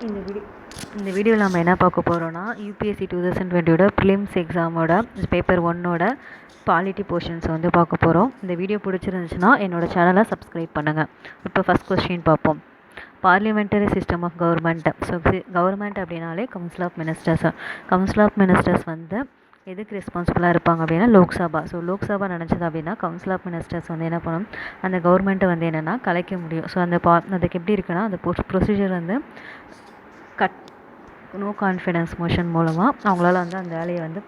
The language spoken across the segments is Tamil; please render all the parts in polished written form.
இந்த வீடியோ இந்த வீடியோவில் நம்ம என்ன பார்க்க போகிறோன்னா யூபிஎஸ்சி 2020ஓட ப்ரிலிம்ஸ் எக்ஸாமோட பேப்பர் 1ஓட பாலிட்டி போர்ஷன்ஸ் வந்து பார்க்க போகிறோம். இந்த வீடியோ பிடிச்சிருந்துச்சுன்னா என்னோடய சேனலை சப்ஸ்கிரைப் பண்ணுங்கள். இப்போ ஃபஸ்ட் கொஸ்டின் பார்ப்போம். Parliamentary system of government. So government அப்படின்னாலே council of ministers. Council of ministers வந்து எதுக்கு ரெஸ்பான்சிபிளாக இருப்பாங்க அப்படின்னா லோக்சபா. ஸோ லோக்சபா நினச்சது அப்படின்னா கவுன்சில் ஆஃப் மினிஸ்டர்ஸ் வந்து என்ன பண்ணணும், அந்த கவர்மெண்ட்டை வந்து என்னென்னா கலைக்க முடியும். ஸோ அதுக்கு எப்படி இருக்குன்னா அந்த ப்ரொசீஜர் வந்து நோ கான்ஃபிடன்ஸ் மோஷன் மூலமாக அவங்களால வந்து அந்த வேலையை வந்து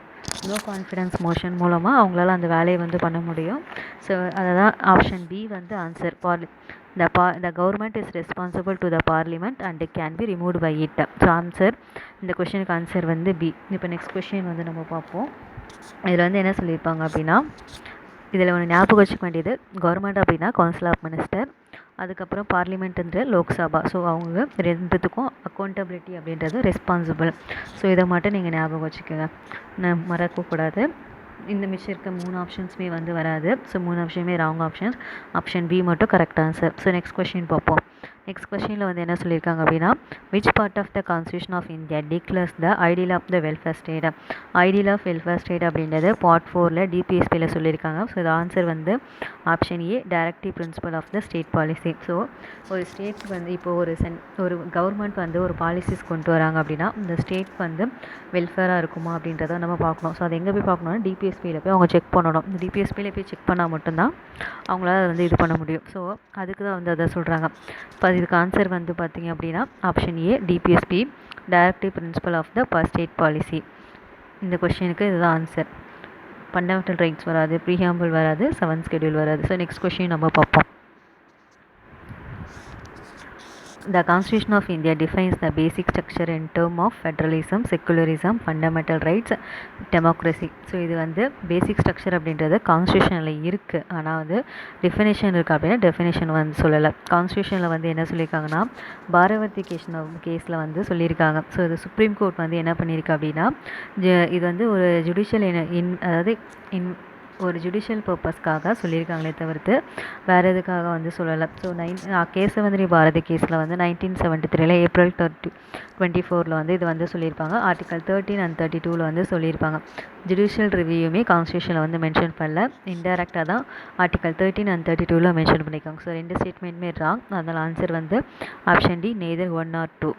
நோ கான்ஃபிடன்ஸ் மோஷன் மூலமாக அவங்களால அந்த வேலையை வந்து பண்ண முடியும். ஸோ அதை தான் ஆப்ஷன் பி வந்து answer. the government is responsible to the parliament and it can be removed by it. So answer, இந்த கொஷனுக்கு ஆன்சர் வந்து பி. இப்போ நெக்ஸ்ட் கொஷின் வந்து நம்ம பார்ப்போம். இதில் வந்து என்ன சொல்லியிருப்பாங்க அப்படின்னா, இதில் ஒன்று ஞாபகம் வச்சுக்க வேண்டியது, கவர்மெண்ட் அப்படின்னா கவுன்சில் ஆஃப் மினிஸ்டர், அதுக்கப்புறம் பார்லிமெண்ட்டுன்ற லோக்சபா. ஸோ அவங்க ரெண்டுத்துக்கும் அக்கௌண்டபிலிட்டி அப்படின்றது ரெஸ்பான்சிபிள். ஸோ இதை மட்டும் நீங்கள் ஞாபகம் வச்சுக்கோங்க, நான் மறக்கக்கூடாது. இந்த மிச்சம் இருக்க 3 ஆப்ஷன்ஸுமே வந்து வராது. ஸோ 3 ஆப்ஷனுமே ராங் ஆப்ஷன்ஸ். ஆப்ஷன் பி மட்டும் correct answer. So next question பார்ப்போம். நெக்ஸ்ட் கொஸ்டினில் வந்து என்ன சொல்லியிருக்காங்க அப்படின்னா, which part of the constitution of India declares the ideal of the welfare state. Ideal of welfare state அப்படின்றது பார்ட் 4ல் டிபிஎஸ்பியில் சொல்லியிருக்காங்க. ஸோ இது ஆன்சர் வந்து option A, directive principle of the state policy. So ஒரு ஸ்டேட் வந்து இப்போ ஒரு கவர்மெண்ட் வந்து ஒரு பாலிசிஸ் கொண்டு வராங்க அப்படின்னா இந்த ஸ்டேட் வந்து வெல்ஃபேராக இருக்குமா அப்படின்றத நம்ம பார்க்கணும். ஸோ அது எங்கே போய் பார்க்கணும்னா டிபிஎஸ்பியில் போய் அவங்க செக் பண்ணணும். இந்த டிபிஎஸ்பியில் போய் செக் பண்ணால் மட்டும்தான் அவங்களால வந்து இது பண்ண முடியும். ஸோ அதுக்கு தான் வந்து அதை சொல்கிறாங்க. இப்போ இதுக்கு ஆன்சர் வந்து பார்த்திங்க அப்படின்னா option A, DPSP, directive principle of the state policy. இந்த கொஷனுக்கு இதுதான் ஆன்சர். ஃபண்டமெண்டல் ரைட்ஸ் வராது, ப்ரீஹாம்பிள் வராது, 7th ஷெட்யூல் வராது. ஸோ நெக்ஸ்ட் கொஷின் நம்ம பார்ப்போம். The Constitution of India defines the basic structure in terms of federalism, secularism, fundamental rights, democracy. So இது வந்து பேசிக் ஸ்ட்ரக்சர் அப்படின்றது கான்ஸ்டியூஷனில் இருக்குது. ஆனால் வந்து டெஃபினேஷன் இருக்குது அப்படின்னா டெஃபினேஷன் வந்து சொல்லலை. கான்ஸ்டியூஷனில் வந்து என்ன சொல்லியிருக்காங்கன்னா, பாரவதி கேஸில் வந்து சொல்லியிருக்காங்க. ஸோ இது சுப்ரீம் கோர்ட் வந்து என்ன பண்ணியிருக்கு அப்படின்னா, இது வந்து ஒரு ஜுடிஷியல் அதாவது ஒரு ஜுடிஷியல் பர்பஸ்க்காக சொல்லியிருக்காங்களே தவிர்த்து வேறு எதுக்காக வந்து சொல்லலை. ஸோ கேசவந்திரி பாரதி கேஸில் வந்து 1973 ஏப்ரல் 24 வந்து இது வந்து சொல்லியிருப்பாங்க. ஆர்டிகல் 13 and 32 வந்து சொல்லியிருப்பாங்க. ஜுடிஷியல் ரிவ்யூமே கான்ஸ்டியூஷனில் வந்து மென்ஷன் பண்ணல, இன்டெரக்டாக தான் ஆர்டிகல் 13 and 32 மென்ஷன் பண்ணியிருக்காங்க. ஸோ 2 ஸ்டேட்மெண்ட்டுமே ராங். அதனால் ஆன்சர் வந்து option D, neither 1 or 2.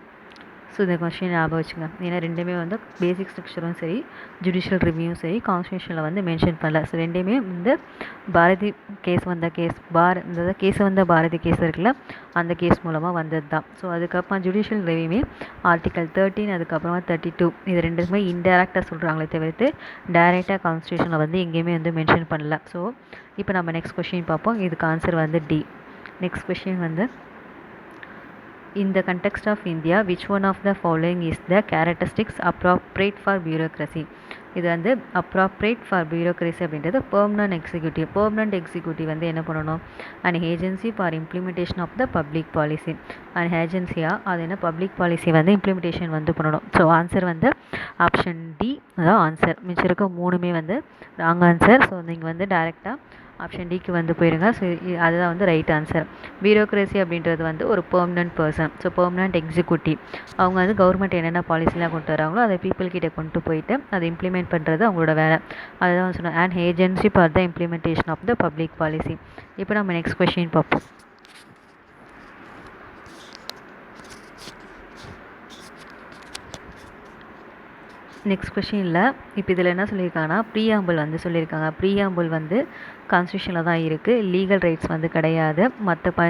So இந்த கொஸ்டின் ஞாபகம் வச்சுங்க. ஏன்னா ரெண்டுமே வந்து பேசிக் ஸ்ட்ரக்சரும் சரி, ஜுடிஷியல் ரிவ்யூவும் சரி கான்ஸ்டியூஷனில் வந்து மென்ஷன் பண்ணல. ஸோ ரெண்டுமே வந்து பாரதி கேஸ் வந்த கேஸ் வந்த பாரதி கேஸ் இருக்குல்ல, அந்த கேஸ் மூலமாக வந்தது தான். ஸோ அதுக்கப்புறம் ஜுடிஷியல் ரிவ்யூமே ஆர்டிகல் 13 அதுக்கப்புறமா 32 இது ரெண்டுமே இன்டெரக்டாக சொல்கிறாங்களே தவிர்த்து டைரெக்டாக கான்ஸ்டியூஷனில் வந்து எங்கேயுமே வந்து மென்ஷன் பண்ணல. ஸோ இப்போ நம்ம நெக்ஸ்ட் கொஸ்டின் பார்ப்போம். இதுக்கு ஆன்சர் வந்து டி. நெக்ஸ்ட் கொஸ்டின் வந்து, in the context of India, which one of the following is the characteristics appropriate for bureaucracy? இது வந்து appropriate for bureaucracy அப்படின்றது permanent executive வந்து என்ன பண்ணணும், an agency for implementation of the public policy. an agency-யா அது என்ன பப்ளிக் பாலிசி வந்து இம்ப்ளிமெண்டேஷன் வந்து பண்ணணும். ஸோ ஆன்சர் வந்து ஆப்ஷன் டி அதான் ஆன்சர். மிச்சம் இருக்க 3மே வந்து ராங் ஆன்சர். ஸோ நீங்கள் வந்து டைரெக்டாக ஆப்ஷன் டிக்கு வந்து போயிடுங்க. ஸோ அதுதான் வந்து ரைட் ஆன்சர். பியூரோக்ரஸி அப்படின்றது வந்து ஒரு permanent person. So permanent executive அவங்க வந்து கவர்மெண்ட் என்னென்ன பாலிசிலாம் கொண்டு வராங்களோ அதை பீப்புள் கிட்டே கொண்டு போயிட்டு அதை இம்ப்ளிமெண்ட் பண்ணுறது அவங்களோட வேலை. அதுதான் சொன்னேன், and agency for the implementation of the public policy. இப்போ நம்ம நெக்ஸ்ட் கொஸ்டின் பார்ப்போம். நெக்ஸ்ட் கொஷினில் இப்போ இதில் என்ன சொல்லியிருக்காங்கன்னா, ப்ரீஆம்பிள் வந்து சொல்லியிருக்காங்க. ப்ரீஆம்பிள் வந்து கான்ஸ்டியூஷனில் தான் இருக்குது, லீகல் ரைட்ஸ் வந்து கிடையாது.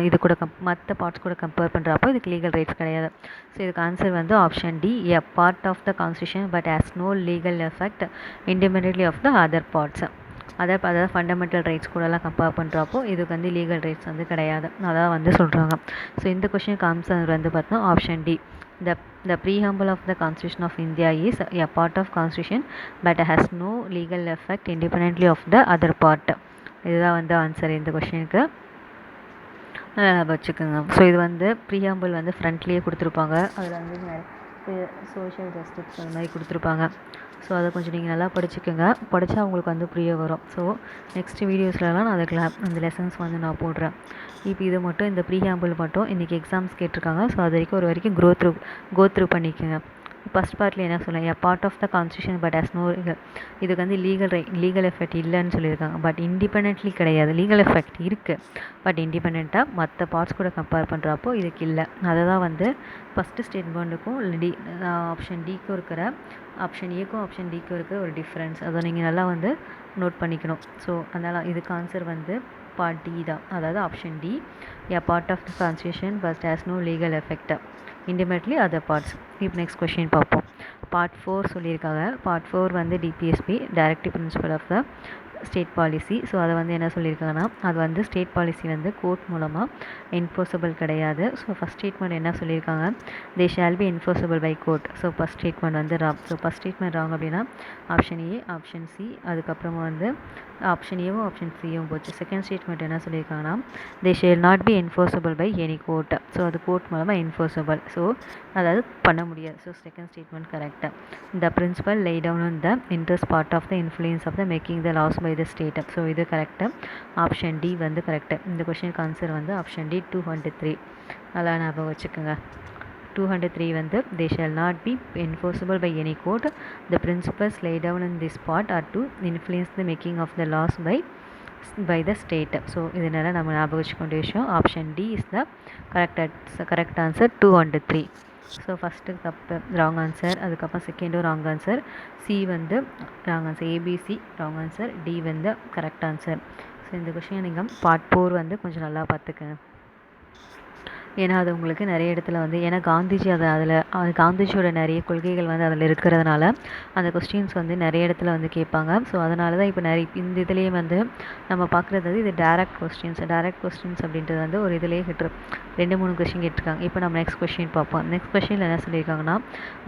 இது கூட மற்ற பார்ட்ஸ் கூட கம்பேர் பண்ணுறப்போ இதுக்கு லீகல் ரைட்ஸ் கிடையாது. ஸோ இதுக்கு ஆன்சர் வந்து option D, a part of the constitution but has no legal effect independently of the other parts. அதாவது ஃபண்டமெண்டல் ரைட்ஸ் கூடலாம் கம்பேர் பண்ணுறப்போ இதுக்கு வந்து லீகல் ரைட்ஸ் வந்து கிடையாது, அதான் வந்து சொல்கிறாங்க. ஸோ இந்த கொஷனுக்கு ஆன்சர் வந்து பார்த்தோம் option D. The preamble of the Constitution of India is a part of Constitution but has no legal effect independently of the other part. இதுதான் வந்து ஆன்சர் இந்த கொஷனுக்கு. நல்லா வச்சுக்கோங்க. ஸோ இது வந்து ப்ரீஆம்பிள் வந்து ஃப்ரண்ட்லேயே கொடுத்துருப்பாங்க. அதில் வந்து சோஷியல் ஜஸ்டிஸ் அந்த மாதிரி கொடுத்துருப்பாங்க. ஸோ அதை கொஞ்சம் நீங்கள் நல்லா படிச்சுக்கோங்க. படித்தா உங்களுக்கு வந்து புரிய வரும். ஸோ நெக்ஸ்ட் வீடியோஸ்லலாம் நான் அதுக்கு அந்த லெசன்ஸ் வந்து நான் போடுறேன். இப்போ இது மட்டும் இந்த ப்ரீஆம்பிள் மட்டும் இன்றைக்கி எக்ஸாம்ஸ் கேட்டிருக்காங்க. ஸோ அது வரைக்கும் ஒரு வரைக்கும் கோ த்ரூ பண்ணிக்கோங்க. ஃபஸ்ட் பார்ட்டில் என்ன சொல்லுங்கள், a part of the constitution but has no, இதுக்கு வந்து லீகல் எஃபெக்ட் இல்லைன்னு சொல்லியிருக்காங்க. பட் இண்டிபெண்ட்லி கிடையாது, லீகல் எஃபெக்ட் இருக்குது. பட் இண்டிபெண்ட்டாக மற்ற பார்ட்ஸ் கூட கம்பேர் பண்ணுறப்போ இதுக்கு இல்லை. அதை தான் வந்து ஃபஸ்ட்டு ஸ்டேட்மெண்ட்டுக்கும் ஆப்ஷன் டிக்கும் இருக்கிற, ஆப்ஷன் ஏக்கும் ஆப்ஷன் டிக்கும் இருக்கிற ஒரு டிஃப்ரென்ஸ். அதை நீங்கள் நல்லா வந்து நோட் பண்ணிக்கணும். ஸோ அதனால் இதுக்கு ஆன்சர் வந்து பார்ட் டி தான், அதாவது option D, a part of the constitution but has no legal effect independently other parts. இப்போ நெக்ஸ்ட் கொஷின் பார்ப்போம். பார்ட் 4 சொல்லியிருக்காங்க. பார்ட் 4 வந்து DPSP, directive principle of the state policy. So அதை வந்து என்ன சொல்லியிருக்காங்கன்னா, அது வந்து ஸ்டேட் பாலிசி வந்து கோர்ட் மூலமாக என்ஃபோர்ஸபிள் கிடையாது. ஸோ ஃபஸ்ட் ஸ்டேட்மெண்ட் என்ன சொல்லியிருக்காங்க, they shall be enforceable by court. So first statement வந்து wrong. So first statement wrong அப்படின்னா ஆப்ஷன் ஏ, ஆப்ஷன் சி, அதுக்கப்புறமா வந்து ஆப்ஷன் ஏவும் ஆப்ஷன் சியும் போச்சு. செகண்ட் ஸ்டேட்மெண்ட் என்ன சொல்லியிருக்காங்கன்னா, they shall not be enforceable by any court. So அது கோர்ட் மூலமாக என்ஃபோர்ஸபிள், ஸோ அதாவது பண்ண முடியாது. ஸோ செகண்ட் ஸ்டேட்மெண்ட் கரெக்டாக. The principle lay down on the interest part of the influence of the making the laws by the state. So இது கரெக்டு. ஆப்ஷன் டி வந்து கரெக்டு. இந்த கொஷனுக்கு ஆன்சர் வந்து ஆப்ஷன் டி 203. நல்லா ஞாபகம் வச்சுக்கோங்க. 203 வந்து they shall not be enforceable by any court. The principles laid down in this part are to influence the making of the laws by the state. So இதனால் நம்ம ஞாபகம் வச்சுக்கொண்ட விஷயம் option D is the correct answer 203. So first தப்பு, ராங் ஆன்சர். அதுக்கப்புறம் செகண்டும் ராங் ஆன்சர். சி வந்து wrong answer. ABC wrong answer. D வந்து கரெக்ட் ஆன்சர். ஸோ இந்த கொஷினை நீங்கள் பார்ட் 4 வந்து கொஞ்சம் நல்லா பார்த்துக்கங்க. ஏன்னா அது உங்களுக்கு நிறைய இடத்துல வந்து, ஏன்னா காந்திஜி காந்திஜியோட நிறைய கொள்கைகள் வந்து அதில் இருக்கிறதுனால அந்த கொஸ்டின்ஸ் வந்து நிறைய இடத்துல வந்து கேட்பாங்க. ஸோ அதனால தான் இப்போ இந்த இதுலேயே வந்து நம்ம பார்க்குறது வந்து இது டேரக்ட் கொஸ்டின்ஸ் அப்படின்றது வந்து ஒரு இதுலேயே 2-3 கொஸ்டின் கேட்டிருக்காங்க. இப்போ நம்ம நெக்ஸ்ட் கொஸ்டின் பார்ப்போம். நெக்ஸ்ட் கொஸ்டினில் என்ன சொல்லியிருக்காங்கன்னா,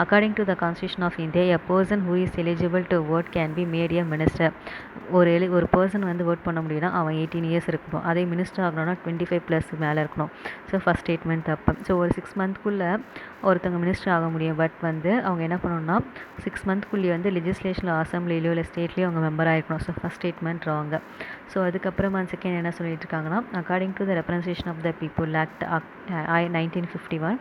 according to the constitution of India, a person who is eligible to vote can be made a minister. ஒரு பர்சன் வந்து vote பண்ண முடியும்னா அவன் 18 இயர்ஸ் இருக்கணும். அதே மினிஸ்டர் ஆகணும்னா 25+ மேலே இருக்கணும். ஸோ ஃபஸ்ட் ஸ்டேட்மெண்ட் தப்பு. ஸோ ஒரு 6 மந்த்க்குள்ளே ஒருத்தவங்க மினிஸ்டர் ஆக முடியும். பட் வந்து அவங்க என்ன பண்ணணும்னா 6 மந்த்க்குள்ளேயே வந்து லெஜிஸ்லேஷனில், அசம்பிளிலையோ இல்லை ஸ்டேட்லேயோ அவங்க மெம்பராக இருக்கணும். ஸோ ஃபஸ்ட் ஸ்டேட்மெண்ட் ராங்க. ஸோ அதுக்கப்புறமா செகண்ட் என்ன சொல்லிட்டு இருக்காங்கன்னா, according to the representation of the people act 1951,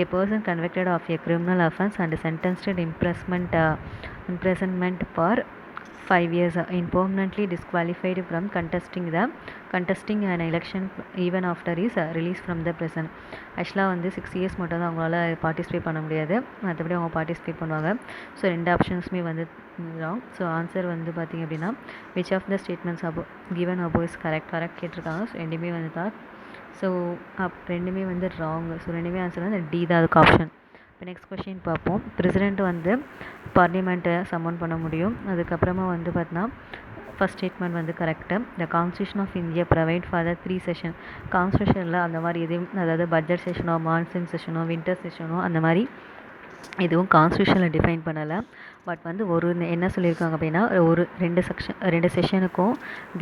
a person convicted of a criminal offence and sentenced to imprisonment for 5 years in permanently disqualified from contesting an election even after his release from the prison. ஆக்சுவலாக வந்து 6 இயர்ஸ் மட்டும் தான் அவங்களால பார்ட்டிசிபேட் பண்ண முடியாது, மற்றபடி அவங்க பார்ட்டிசிபேட் பண்ணுவாங்க. ஸோ 2 ஆப்ஷன்ஸுமே வந்து ராங். ஸோ ஆன்சர் வந்து பார்த்திங்க அப்படின்னா which of the statements given above is correct கேட்டிருக்காங்க. ஸோ ரெண்டுமே வந்து தான். ஸோ ரெண்டுமே வந்து ராங். ஸோ ரெண்டுமே ஆன்சர் வந்து டி தான் அதுக்கு ஆப்ஷன். இப்போ நெக்ஸ்ட் கொஷின் பார்ப்போம். பிரசிடெண்ட் வந்து பார்லிமெண்ட்டை சம்மன் பண்ண முடியும். அதுக்கப்புறமா வந்து பார்த்தீங்கன்னா ஃபஸ்ட் ஸ்டேட்மெண்ட் வந்து correct. The constitution of India provide for the 3 session. கான்ஸ்டியூஷனில் அந்த மாதிரி எதுவும், அதாவது பட்ஜெட் செஷனோ, மான்சூன் செஷனோ, வின்டர் செஷனோ அந்த மாதிரி எதுவும் கான்ஸ்டியூஷனில் டிஃபைன் பண்ணலை. பட் வந்து என்ன சொல்லியிருக்காங்க அப்படின்னா, ஒரு 2 செஷனுக்கும்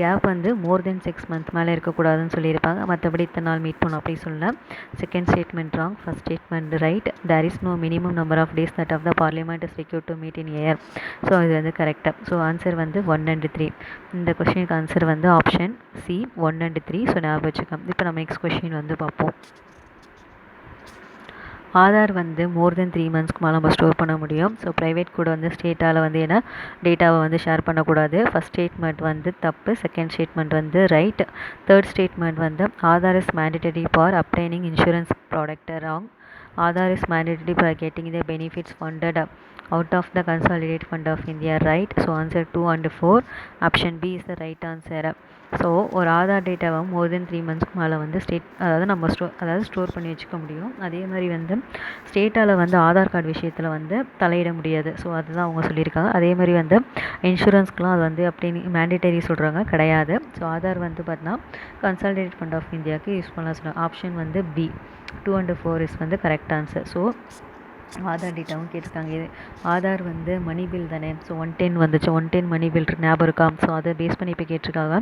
கேப் வந்து மோர் தென் 6 மந்த் மேலே இருக்கக்கூடாதுன்னு சொல்லியிருப்பாங்க. மற்றபடி இத்தனை நாள் மீட் பண்ணணும் அப்படி சொல்லல. Second statement wrong, first statement right. There is no minimum number of days that of the parliament is required to meet in year. So இது வந்து கரெக்டாக. ஸோ ஆன்சர் வந்து 1 and 3. இந்த கொஷினுக்கு ஆன்சர் வந்து ஆப்ஷன் சி 1 and 3. ஸோ ஞாபகம் வச்சுக்கோங்க. இப்போ நம்ம நெக்ஸ்ட் கொஷின் வந்து பார்ப்போம். ஆதார் வந்து மோர் தென் 3 மந்த்ஸ்க்கு மேலே நம்ம ஸ்டோர் பண்ண முடியும். ஸோ ப்ரைவேட் கூட வந்து ஸ்டேட்டால் வந்து என்ன டேட்டாவை வந்து ஷேர் பண்ணக்கூடாது. ஃபஸ்ட் ஸ்டேட்மெண்ட் வந்து தப்பு, செகண்ட் ஸ்டேட்மெண்ட் வந்து ரைட். தேர்ட் ஸ்டேட்மெண்ட் வந்து Aadhaar is mandatory for obtaining insurance product wrong. Aadhaar is mandatory for getting the benefits funded out of the consolidated fund of India, right? So answer 2 and 4. Option B is the right answer. So ஒரு ஆதார் டேட்டாவை மோர் தென் 3 மந்த்ஸ்க்கு மேலே வந்து அதாவது நம்ம ஸ்டோர் பண்ணி வச்சுக்க முடியும். அதே மாதிரி வந்து ஸ்டேட்டால் வந்து ஆதார் கார்டு விஷயத்தில் வந்து தலையிட முடியாது. ஸோ அதுதான் அவங்க சொல்லியிருக்காங்க. அதே மாதிரி வந்து இன்சூரன்ஸ்க்குலாம் அது வந்து அப்படி மேண்டேட்டரி சொல்கிறாங்க, கிடையாது. ஸோ ஆதார் வந்து பார்த்தீங்கன்னா கன்சாலிடேட்டட் ஃபண்ட் ஆஃப் இந்தியாவுக்கு யூஸ் பண்ணலாம் சொல்லுவாங்க. ஆப்ஷன் வந்து பி 2 and 4 இஸ் வந்து கரெக்ட் ஆன்சர். ஸோ ஆதார் டேட்டாவும் கேட்டிருக்காங்க. இது ஆதார் வந்து மணி பில் தானே. ஸோ 110 வந்துச்சு, 110 மணி பில் ஞாபகம் இருக்கா? ஸோ அதை பேஸ் பண்ணி இப்போ கேட்டிருக்காங்க.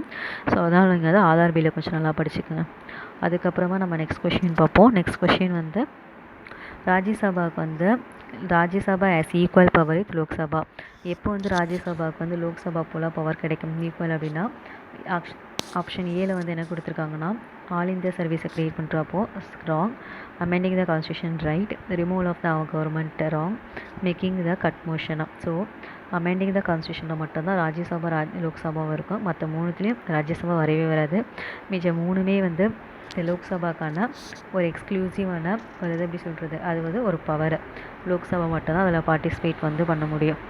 ஸோ அதனால் நீங்கள் வந்து ஆதார் பில்லை கொஞ்சம் நல்லா படிச்சுக்கோங்க. அதுக்கப்புறமா நம்ம நெக்ஸ்ட் கொஷின் பார்ப்போம். நெக்ஸ்ட் கொஷின் வந்து ராஜ்யசபாவுக்கு வந்து Rajya Sabha has equal power with Lok Sabha. எப்போ வந்து ராஜ்யசபாவுக்கு வந்து லோக்சபா போல் பவர் கிடைக்கும் ஈக்குவல் அப்படின்னா, ஆப்ஷன் ஏல வந்து என்ன கொடுத்துருக்காங்கன்னா, ஆல் இந்தியா சர்வீஸை க்ரியேட் பண்ணுறப்போ wrong, amending the constitution right, removal of the government wrong, making the cut மோஷனா. ஸோ அமெண்டிங் த கான்ஸ்டியூஷனில் மட்டும்தான் ராஜ்யசபா லோக்சபாவும் இருக்கும். மற்ற மூணுத்துலேயும் ராஜ்யசபா வரவே வராது. மிச்ச மூணுமே வந்து லோக்சபாக்கான ஒரு எக்ஸ்க்ளூசிவான ஒரு இது எப்படி சொல்கிறது, அது வந்து ஒரு பவர். லோக்சபா மட்டும்தான் அதில் பார்ட்டிசிபேட் வந்து பண்ண முடியும்.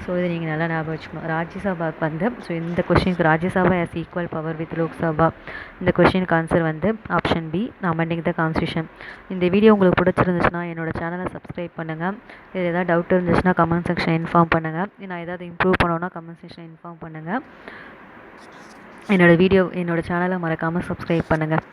ஸோ இதை நீங்கள் நல்லா ஞாபகம் வச்சுக்கணும். ராஜ்யசபாவுக்கு வந்து ஸோ இந்த கொஷினுக்கு Rajya Sabha has equal power with Lok Sabha, இந்த கொஷினுக்கு ஆன்சர் வந்து option B, amending the constitution. இந்த வீடியோ உங்களுக்கு பிடிச்சிருந்துச்சுன்னா என்னோடய சேனலை சப்ஸ்கிரைப் பண்ணுங்கள். இது ஏதாவது டவுட் இருந்துச்சுன்னா கமெண்ட் செக்ஷன் இன்ஃபார்ம் பண்ணுங்கள். நான் ஏதாவது இம்ப்ரூவ் பண்ணோன்னா கமெண்ட் செக்ஷன் இன்ஃபார்ம் பண்ணுங்கள். என்னோடய சேனலை மறக்காமல் சப்ஸ்கிரைப் பண்ணுங்கள்.